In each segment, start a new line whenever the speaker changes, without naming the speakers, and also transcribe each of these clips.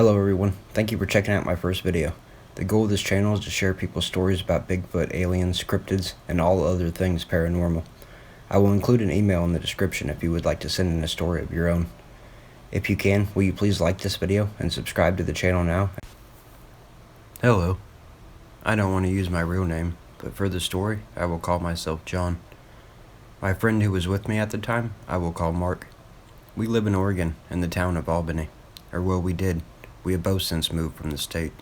Hello everyone, thank you for checking out my first video. The goal of this channel is to share people's stories about Bigfoot, aliens, cryptids, and all other things paranormal. I will include an email in the description if you would like to send in a story of your own. If you can, will you please like this video and subscribe to the channel now? Hello. I don't want to use my real name, but for the story, I will call myself John. My friend who was with me at the time, I will call Mark. We live in Oregon, in the town of Albany. Or well, we did. We have both since moved from the state.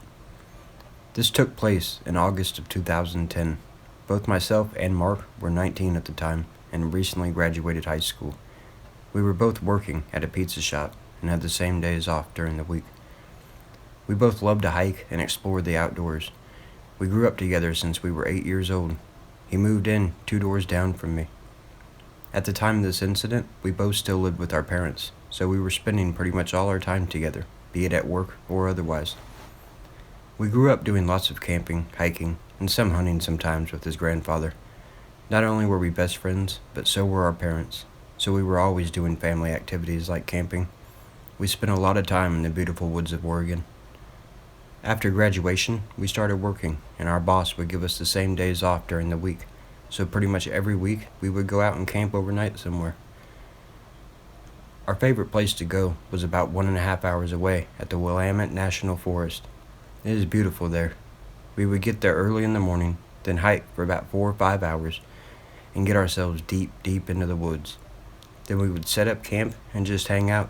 This took place in August of 2010. Both myself and Mark were 19 at the time and recently graduated high school. We were both working at a pizza shop and had the same days off during the week. We both loved to hike and explore the outdoors. We grew up together since we were 8 years old. He moved in 2 doors down from me. At the time of this incident, we both still lived with our parents, so we were spending pretty much all our time together, be it at work or otherwise. We grew up doing lots of camping, hiking, and some hunting sometimes with his grandfather. Not only were we best friends, but so were our parents, so we were always doing family activities like camping. We spent a lot of time in the beautiful woods of Oregon. After graduation, we started working, and our boss would give us the same days off during the week, so pretty much every week we would go out and camp overnight somewhere. Our favorite place to go was about 1.5 hours away at the Willamette National Forest. It is beautiful there. We would get there early in the morning, then hike for about 4 or 5 hours, and get ourselves deep into the woods. Then we would set up camp and just hang out,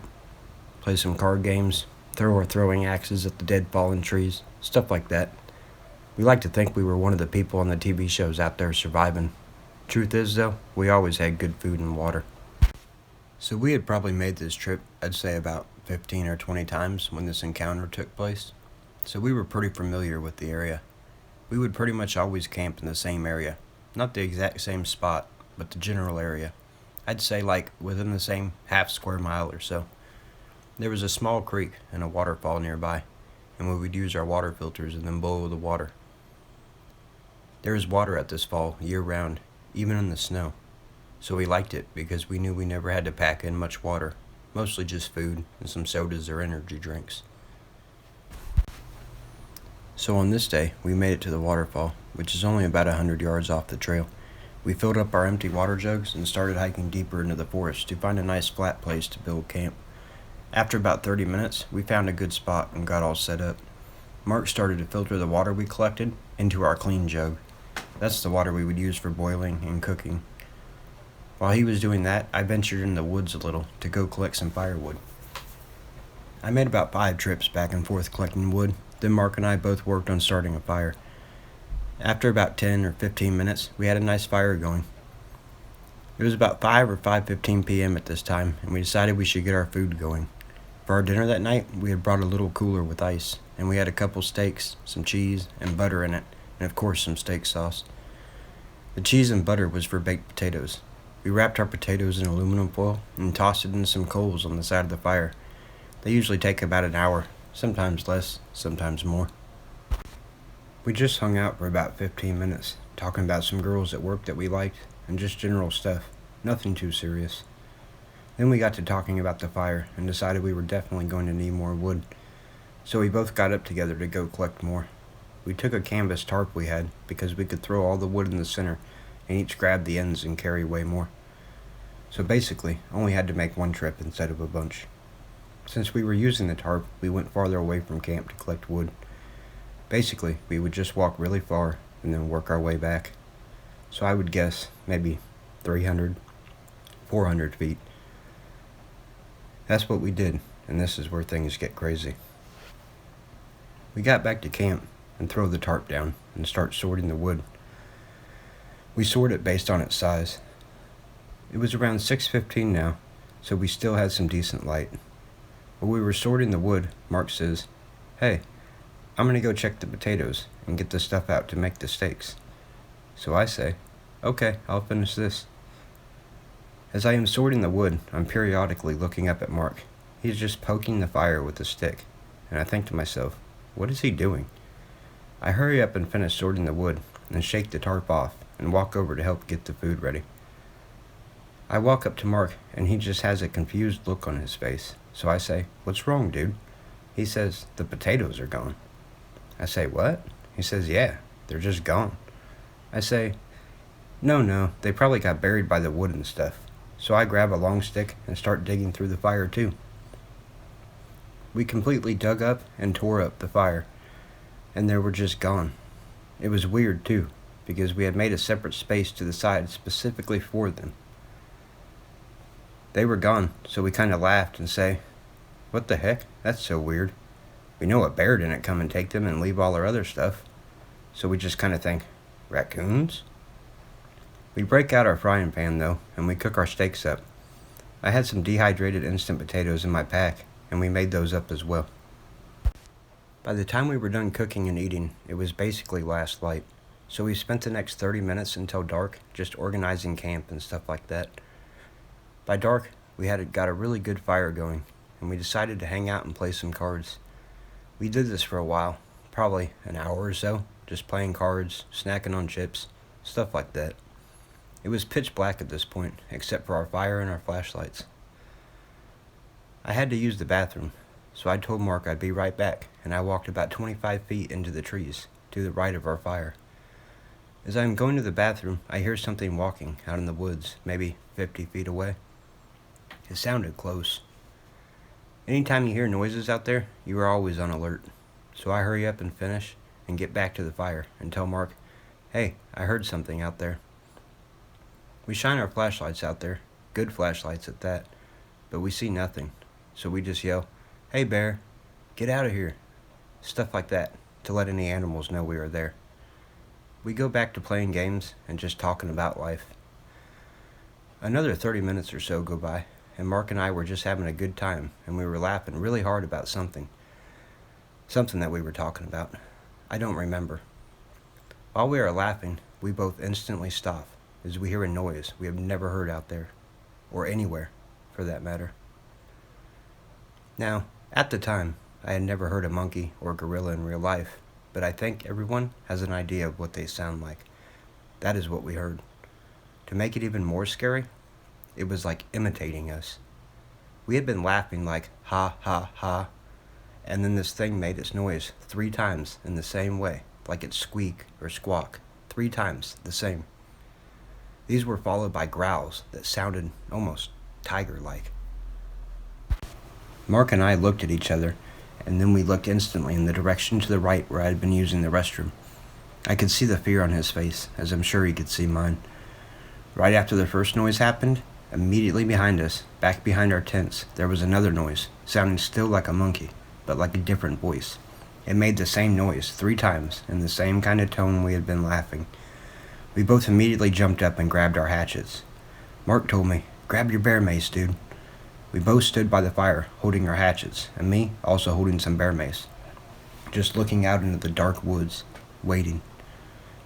play some card games, throw our throwing axes at the dead fallen trees, stuff like that. We like to think we were one of the people on the TV shows out there surviving. Truth is though, we always had good food and water. So we had probably made this trip, I'd say about 15 or 20 times when this encounter took place. So we were pretty familiar with the area. We would pretty much always camp in the same area. Not the exact same spot, but the general area. I'd say like within the same half square mile or so. There was a small creek and a waterfall nearby, and we would use our water filters and then boil the water. There was water at this fall year-round, even in the snow. So we liked it because we knew we never had to pack in much water, mostly just food and some sodas or energy drinks. So on this day, we made it to the waterfall, which is only about 100 yards off the trail. We filled up our empty water jugs and started hiking deeper into the forest to find a nice flat place to build camp. After about 30 minutes, we found a good spot and got all set up. Mark started to filter the water we collected into our clean jug. That's the water we would use for boiling and cooking. While he was doing that, I ventured in the woods a little to go collect some firewood. I made about 5 trips back and forth collecting wood, then Mark and I both worked on starting a fire. After about 10 or 15 minutes, we had a nice fire going. It was about 5 or 5:15 p.m. at this time, and we decided we should get our food going. For our dinner that night, we had brought a little cooler with ice, and we had a couple steaks, some cheese, and butter in it, and of course some steak sauce. The cheese and butter was for baked potatoes. We wrapped our potatoes in aluminum foil and tossed it in some coals on the side of the fire. They usually take about an hour, sometimes less, sometimes more. We just hung out for about 15 minutes, talking about some girls at work that we liked, and just general stuff, nothing too serious. Then we got to talking about the fire and decided we were definitely going to need more wood. So we both got up together to go collect more. We took a canvas tarp we had because we could throw all the wood in the center and each grab the ends and carry way more. So basically, only had to make one trip instead of a bunch. Since we were using the tarp, we went farther away from camp to collect wood. Basically, we would just walk really far and then work our way back. So I would guess maybe 300, 400 feet. That's what we did, and this is where things get crazy. We got back to camp and throw the tarp down and start sorting the wood. We sort it based on its size. It was around 6:15 now, so we still had some decent light. While we were sorting the wood, Mark says, "Hey, I'm going to go check the potatoes and get the stuff out to make the steaks." So I say, "Okay, I'll finish this." As I am sorting the wood, I'm periodically looking up at Mark. He's just poking the fire with a stick, and I think to myself, what is he doing? I hurry up and finish sorting the wood, and shake the tarp off, and walk over to help get the food ready. I walk up to Mark, and he just has a confused look on his face, so I say, "What's wrong, dude?" He says, "The potatoes are gone." I say, "What?" He says, "Yeah, they're just gone." I say, No, they probably got buried by the wood and stuff." So I grab a long stick and start digging through the fire too. We completely dug up and tore up the fire, and they were just gone. It was weird too, because we had made a separate space to the side specifically for them. They were gone, so we kind of laughed and say, "What the heck? That's so weird. We know a bear didn't come and take them and leave all our other stuff." So we just kind of think, raccoons? We break out our frying pan though, and we cook our steaks up. I had some dehydrated instant potatoes in my pack, and we made those up as well. By the time we were done cooking and eating, it was basically last light. So we spent the next 30 minutes until dark just organizing camp and stuff like that. By dark, we had got a really good fire going, and we decided to hang out and play some cards. We did this for a while, probably an hour or so, just playing cards, snacking on chips, stuff like that. It was pitch black at this point, except for our fire and our flashlights. I had to use the bathroom, so I told Mark I'd be right back, and I walked about 25 feet into the trees, to the right of our fire. As I am going to the bathroom, I hear something walking out in the woods, maybe 50 feet away. It sounded close. Anytime you hear noises out there, you are always on alert. So I hurry up and finish and get back to the fire and tell Mark, "Hey, I heard something out there." We shine our flashlights out there, good flashlights at that, but we see nothing. So we just yell, "Hey bear, get out of here." Stuff like that, to let any animals know we are there. We go back to playing games and just talking about life. Another 30 minutes or so go by, and Mark and I were just having a good time, and we were laughing really hard about something. Something that we were talking about. I don't remember. While we are laughing, we both instantly stop, as we hear a noise we have never heard out there, or anywhere, for that matter. Now, at the time, I had never heard a monkey or gorilla in real life, but I think everyone has an idea of what they sound like. That is what we heard. To make it even more scary, it was like imitating us. We had been laughing like, ha, ha, ha, and then this thing made its noise 3 times in the same way, like it squeak or squawk, 3 times the same. These were followed by growls that sounded almost tiger-like. Mark and I looked at each other, and then we looked instantly in the direction to the right where I had been using the restroom. I could see the fear on his face, as I'm sure he could see mine. Right after the first noise happened, immediately behind us, back behind our tents, there was another noise, sounding still like a monkey, but like a different voice. It made the same noise 3 times, in the same kind of tone we had been laughing. We both immediately jumped up and grabbed our hatchets. Mark told me, "Grab your bear mace, dude." We both stood by the fire, holding our hatchets, and me also holding some bear mace, just looking out into the dark woods, waiting.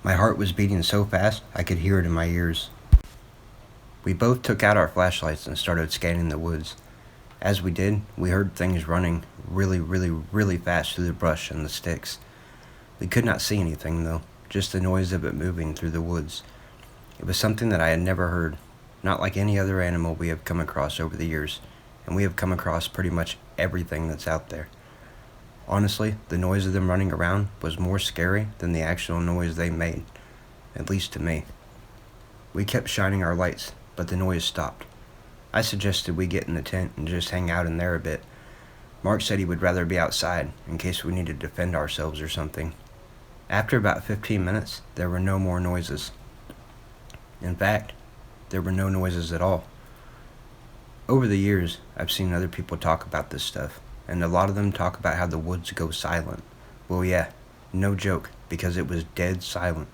My heart was beating so fast I could hear it in my ears. We both took out our flashlights and started scanning the woods. As we did, we heard things running really fast through the brush and the sticks. We could not see anything though, just the noise of it moving through the woods. It was something that I had never heard, not like any other animal we have come across over the years, and we have come across pretty much everything that's out there. Honestly, the noise of them running around was more scary than the actual noise they made, at least to me. We kept shining our lights, but the noise stopped. I suggested we get in the tent and just hang out in there a bit. Mark said he would rather be outside in case we needed to defend ourselves or something. After about 15 minutes, there were no more noises. In fact, there were no noises at all. Over the years, I've seen other people talk about this stuff, and a lot of them talk about how the woods go silent. Well, yeah, no joke, because it was dead silent.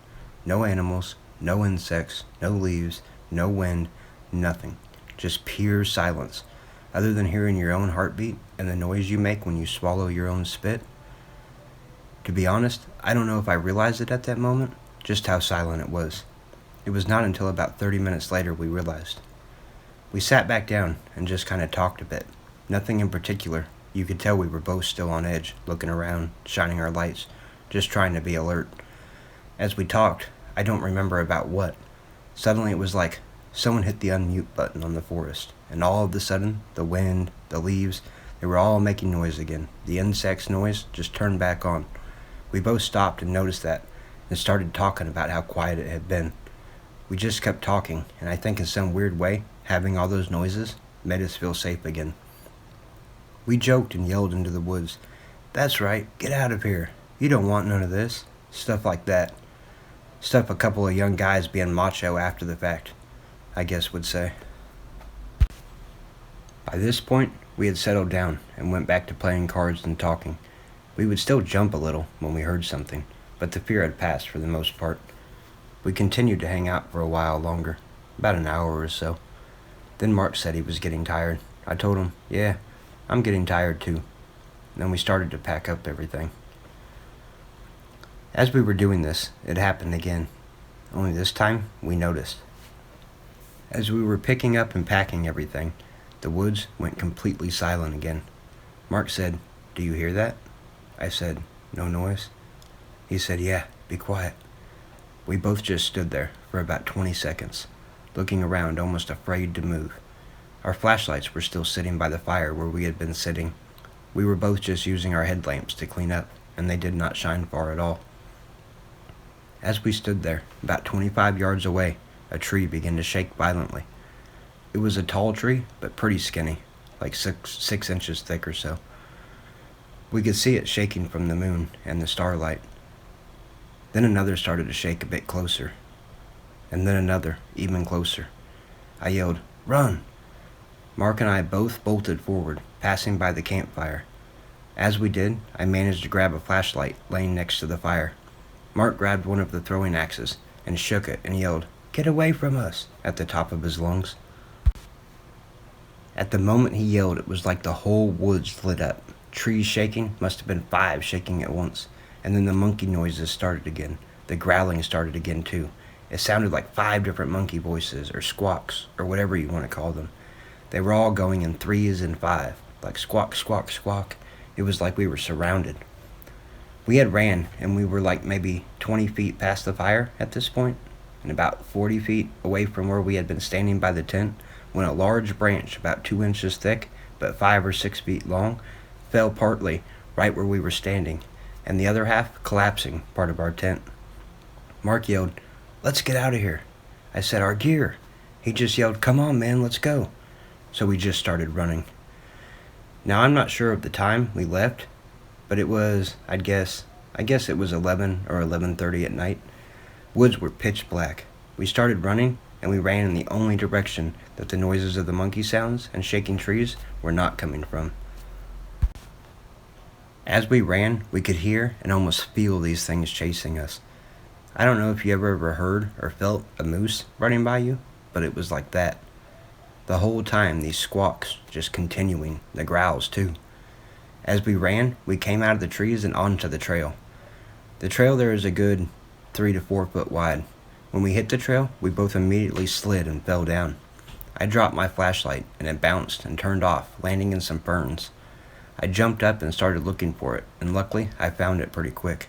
No animals, no insects, no leaves, no wind, nothing. Just pure silence, other than hearing your own heartbeat and the noise you make when you swallow your own spit. To be honest, I don't know if I realized it at that moment, just how silent it was. It was not until about 30 minutes later we realized. We sat back down and just kind of talked a bit. Nothing in particular. You could tell we were both still on edge, looking around, shining our lights, just trying to be alert. As we talked, I don't remember about what. Suddenly it was like someone hit the unmute button on the forest, and all of a sudden, the wind, the leaves, They were all making noise again. The insects' noise just turned back on. We both stopped and noticed that, and started talking about how quiet it had been. We just kept talking, and I think in some weird way, having all those noises made us feel safe again. We joked and yelled into the woods, "That's right, get out of here. You don't want none of this." Stuff like that. Stuff a couple of young guys being macho after the fact, I guess would say. By this point, we had settled down and went back to playing cards and talking. We would still jump a little when we heard something, but the fear had passed for the most part. We continued to hang out for a while longer, about an hour or so. Then Mark said he was getting tired. I told him, "Yeah, I'm getting tired too." And then we started to pack up everything. As we were doing this, it happened again. Only this time, we noticed. As we were picking up and packing everything, the woods went completely silent again. Mark said, "Do you hear that?" I said, "No noise." He said, "Yeah, be quiet." We both just stood there for about 20 seconds, looking around almost afraid to move. Our flashlights were still sitting by the fire where we had been sitting. We were both just using our headlamps to clean up, and they did not shine far at all. As we stood there, about 25 yards away, a tree began to shake violently. It was a tall tree, but pretty skinny, like six inches thick or so. We could see it shaking from the moon and the starlight. Then another started to shake a bit closer, and then another, even closer. I yelled, "Run!" Mark and I both bolted forward, passing by the campfire. As we did, I managed to grab a flashlight laying next to the fire. Mark grabbed one of the throwing axes and shook it and yelled, "Get away from us!" at the top of his lungs. At the moment he yelled, it was like the whole woods lit up. Trees shaking, must have been 5 shaking at once. And then the monkey noises started again. The growling started again too. It sounded like 5 different monkey voices, or squawks, or whatever you want to call them. They were all going in 3s and 5, like squawk, squawk, squawk. It was like we were surrounded. We had ran, and we were like maybe 20 feet past the fire at this point, and about 40 feet away from where we had been standing by the tent, when a large branch about 2 inches thick, but 5 or 6 feet long, fell partly right where we were standing, and the other half collapsing part of our tent. Mark yelled, "Let's get out of here." I said, "Our gear." He just yelled, "Come on, man, let's go." So we just started running. Now I'm not sure of the time we left, but it was, I guess it was 11 or 11:30 at night. Woods were pitch black. We started running, and we ran in the only direction that the noises of the monkey sounds and shaking trees were not coming from. As we ran, we could hear and almost feel these things chasing us. I don't know if you ever heard or felt a moose running by you, but it was like that. The whole time, these squawks just continuing, the growls too. As we ran, we came out of the trees and onto the trail. The trail there is a good 3 to 4 foot wide. When we hit the trail, we both immediately slid and fell down. I dropped my flashlight, and it bounced and turned off, landing in some ferns. I jumped up and started looking for it, and luckily, I found it pretty quick.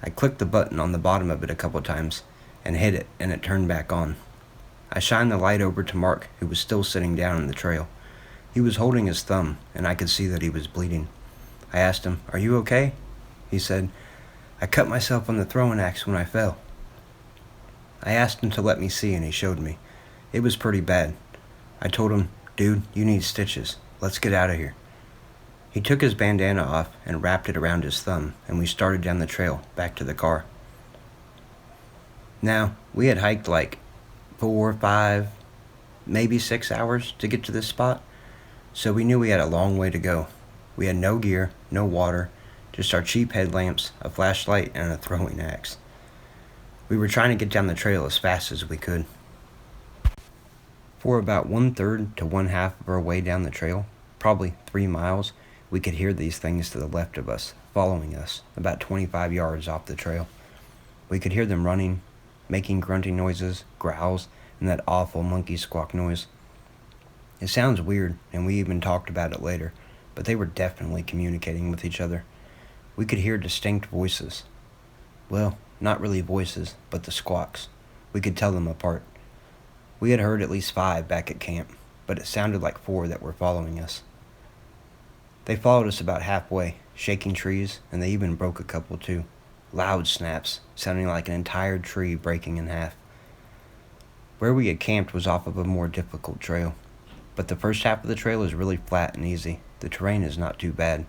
I clicked the button on the bottom of it a couple times, and hit it, and it turned back on. I shined the light over to Mark, who was still sitting down in the trail. He was holding his thumb, and I could see that he was bleeding. I asked him, "Are you okay?" He said, "I cut myself on the throwing axe when I fell." I asked him to let me see, and he showed me. It was pretty bad. I told him, "Dude, you need stitches. Let's get out of here." He took his bandana off and wrapped it around his thumb, and we started down the trail back to the car. Now, we had hiked like 4, 5, maybe 6 hours to get to this spot, so we knew we had a long way to go. We had no gear, no water, just our cheap headlamps, a flashlight, and a throwing axe. We were trying to get down the trail as fast as we could. For about 1/3 to 1/2 of our way down the trail, probably 3 miles, we could hear these things to the left of us, following us, about 25 yards off the trail. We could hear them running, making grunting noises, growls, and that awful monkey squawk noise. It sounds weird, and we even talked about it later, but they were definitely communicating with each other. We could hear distinct voices. Well, not really voices, but the squawks. We could tell them apart. We had heard at least 5 back at camp, but it sounded like 4 that were following us. They followed us about halfway, shaking trees, and they even broke a couple too. Loud snaps, sounding like an entire tree breaking in half. Where we had camped was off of a more difficult trail, but the first half of the trail is really flat and easy. The terrain is not too bad.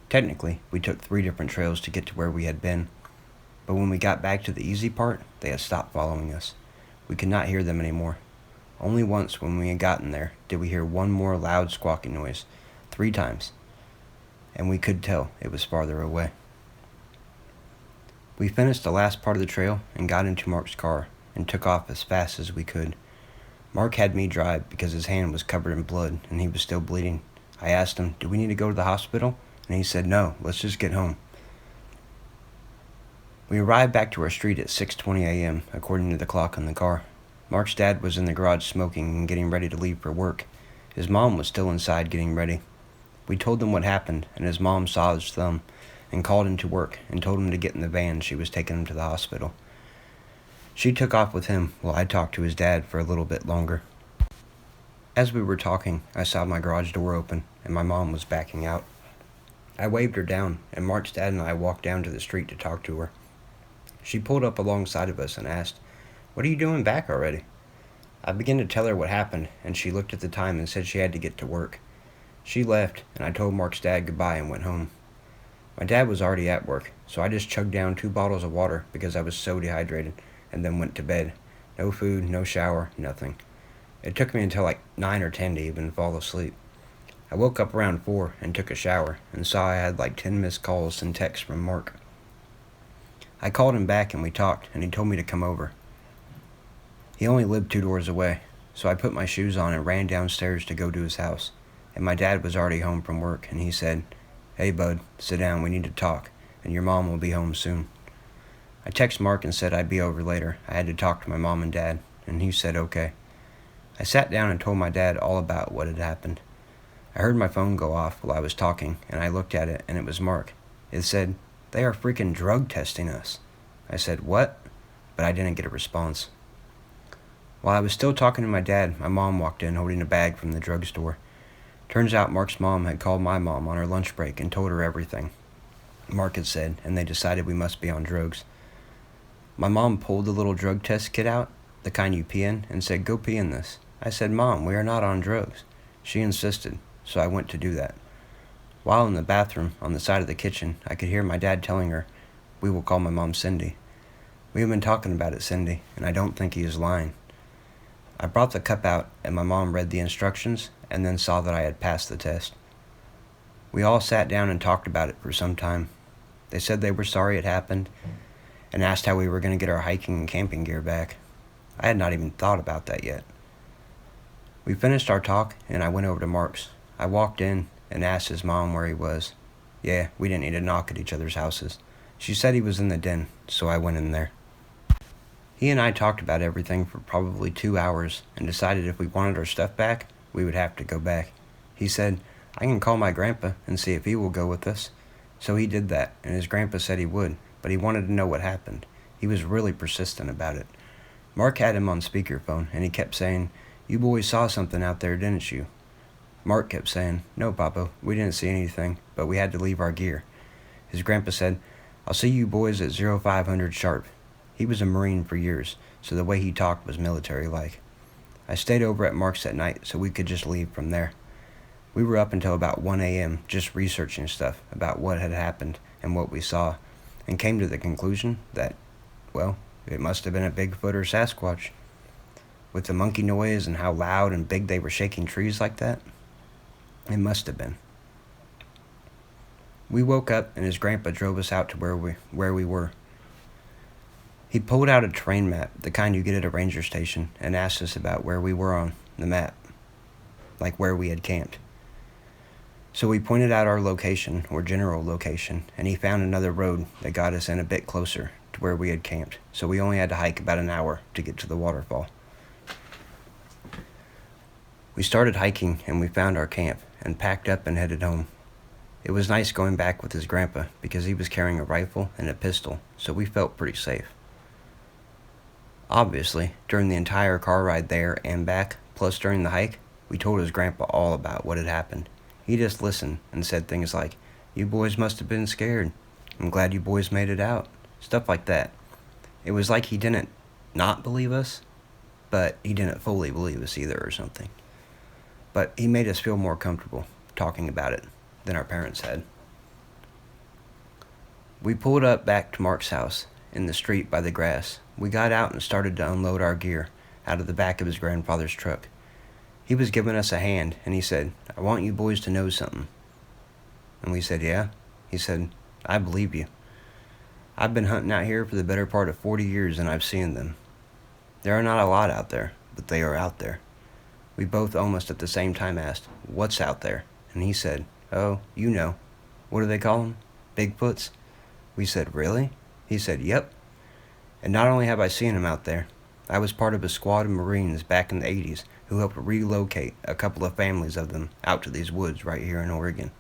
Technically, we took 3 different trails to get to where we had been, but when we got back to the easy part, they had stopped following us. We could not hear them anymore. Only once when we had gotten there did we hear one more loud squawking noise, 3 times, and we could tell it was farther away. We finished the last part of the trail and got into Mark's car and took off as fast as we could. Mark had me drive because his hand was covered in blood and he was still bleeding. I asked him, "Do we need to go to the hospital?" And he said, "No, let's just get home." We arrived back to our street at 6:20 a.m., according to the clock on the car. Mark's dad was in the garage smoking and getting ready to leave for work. His mom was still inside getting ready. We told them what happened, and his mom saw his thumb and called him to work and told him to get in the van. She was taking him to the hospital. She took off with him while I talked to his dad for a little bit longer. As we were talking, I saw my garage door open, and my mom was backing out. I waved her down, and Mark's dad and I walked down to the street to talk to her. She pulled up alongside of us and asked, "What are you doing back already?" I began to tell her what happened, and she looked at the time and said she had to get to work. She left, and I told Mark's dad goodbye and went home. My dad was already at work, so I just chugged down 2 bottles of water because I was so dehydrated, and then went to bed. No food, no shower, nothing. It took me until like 9 or 10 to even fall asleep. I woke up around 4 and took a shower and saw I had like 10 missed calls and texts from Mark. I called him back and we talked, and he told me to come over. He only lived 2 doors away, so I put my shoes on and ran downstairs to go to his house. And my dad was already home from work, and he said, "Hey bud, sit down, we need to talk, and your mom will be home soon." I texted Mark and said I'd be over later. I had to talk to my mom and dad, and he said okay. I sat down and told my dad all about what had happened. I heard my phone go off while I was talking, and I looked at it, and it was Mark. It said, "They are freaking drug testing us." I said, "What?" But I didn't get a response. While I was still talking to my dad, my mom walked in holding a bag from the drugstore. Turns out Mark's mom had called my mom on her lunch break and told her everything Mark had said, and they decided we must be on drugs. My mom pulled the little drug test kit out, the kind you pee in, and said, "Go pee in this." I said, "Mom, we are not on drugs." She insisted, so I went to do that. While in the bathroom, on the side of the kitchen, I could hear my dad telling her, "We will call my mom Cindy. We have been talking about it, Cindy, and I don't think he is lying." I brought the cup out, and my mom read the instructions, and then saw that I had passed the test. We all sat down and talked about it for some time. They said they were sorry it happened, and asked how we were going to get our hiking and camping gear back. I had not even thought about that yet. We finished our talk, and I went over to Mark's. I walked in and asked his mom where he was. Yeah, we didn't need to knock at each other's houses. She said he was in the den, so I went in there. He and I talked about everything for probably 2 hours and decided if we wanted our stuff back, we would have to go back. He said, "I can call my grandpa and see if he will go with us." So he did that, and his grandpa said he would, but he wanted to know what happened. He was really persistent about it. Mark had him on speakerphone, and he kept saying, "You boys saw something out there, didn't you?" Mark kept saying, "No, Papa, we didn't see anything, but we had to leave our gear." His grandpa said, "I'll see you boys at 0500 sharp." He was a Marine for years, so the way he talked was military-like. I stayed over at Mark's at night so we could just leave from there. We were up until about 1 a.m. just researching stuff about what had happened and what we saw, and came to the conclusion that, well, it must have been a Bigfoot or Sasquatch. With the monkey noise and how loud and big they were shaking trees like that, it must have been. We woke up and his grandpa drove us out to where we were. He pulled out a terrain map, the kind you get at a ranger station, and asked us about where we were on the map, like where we had camped. So we pointed out our location, or general location, and he found another road that got us in a bit closer to where we had camped, so we only had to hike about an hour to get to the waterfall. We started hiking and we found our camp and packed up and headed home. It was nice going back with his grandpa because he was carrying a rifle and a pistol, so we felt pretty safe. Obviously, during the entire car ride there and back, plus during the hike, we told his grandpa all about what had happened. He just listened and said things like, "You boys must have been scared. I'm glad you boys made it out." Stuff like that. It was like he didn't not believe us, but he didn't fully believe us either or something. But he made us feel more comfortable talking about it than our parents had. We pulled up back to Mark's house in the street by the grass. We got out and started to unload our gear out of the back of his grandfather's truck. He was giving us a hand, and he said, "I want you boys to know something." And we said, "Yeah?" He said, "I believe you. I've been hunting out here for the better part of 40 years, and I've seen them. There are not a lot out there, but they are out there." We both almost at the same time asked, "What's out there?" And he said, "Oh, you know. What do they call them? Bigfoots?" We said, "Really?" He said, "Yep. And not only have I seen them out there, I was part of a squad of Marines back in the 80s who helped relocate a couple of families of them out to these woods right here in Oregon."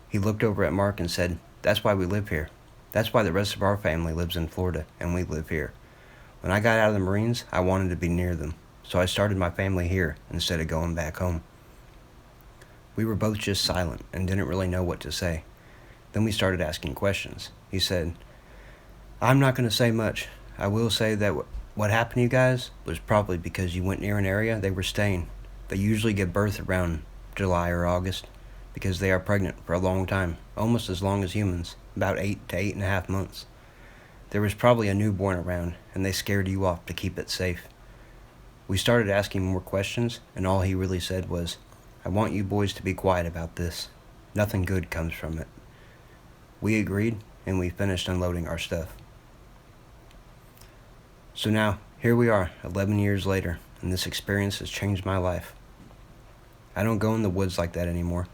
He looked over at Mark and said, "That's why we live here. That's why the rest of our family lives in Florida and we live here. When I got out of the Marines, I wanted to be near them, so I started my family here instead of going back home." We were both just silent and didn't really know what to say. Then we started asking questions. He said, "I'm not going to say much. I will say that what happened to you guys was probably because you went near an area they were staying. They usually give birth around July or August because they are pregnant for a long time, almost as long as humans, about 8 to 8.5 months. There was probably a newborn around, and they scared you off to keep it safe." We started asking more questions, and all he really said was, "I want you boys to be quiet about this. Nothing good comes from it." We agreed, and we finished unloading our stuff. So now, here we are, 11 years later, and this experience has changed my life. I don't go in the woods like that anymore.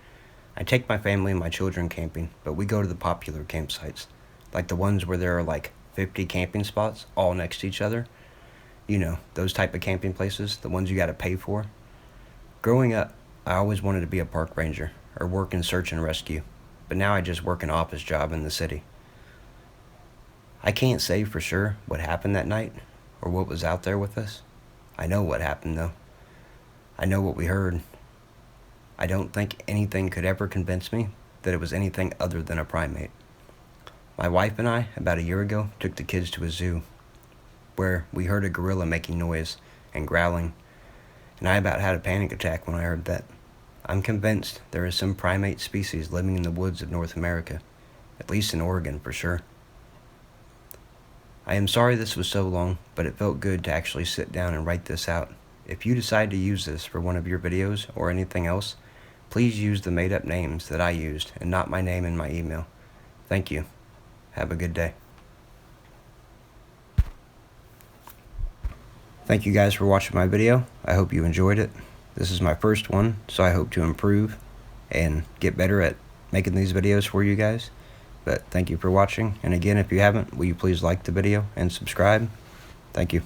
I take my family and my children camping, but we go to the popular campsites, like the ones where there are like 50 camping spots all next to each other. You know, those type of camping places, the ones you gotta pay for. Growing up, I always wanted to be a park ranger or work in search and rescue, but now I just work an office job in the city. I can't say for sure what happened that night or what was out there with us. I know what happened though. I know what we heard. I don't think anything could ever convince me that it was anything other than a primate. My wife and I, about a year ago, took the kids to a zoo where we heard a gorilla making noise and growling, and I about had a panic attack when I heard that. I'm convinced there is some primate species living in the woods of North America, at least in Oregon for sure. I am sorry this was so long, but it felt good to actually sit down and write this out. If you decide to use this for one of your videos or anything else, please use the made-up names that I used and not my name in my email. Thank you. Have a good day. Thank you guys for watching my video. I hope you enjoyed it. This is my first one, so I hope to improve and get better at making these videos for you guys. But thank you for watching, and again, if you haven't, will you please like the video and subscribe? Thank you.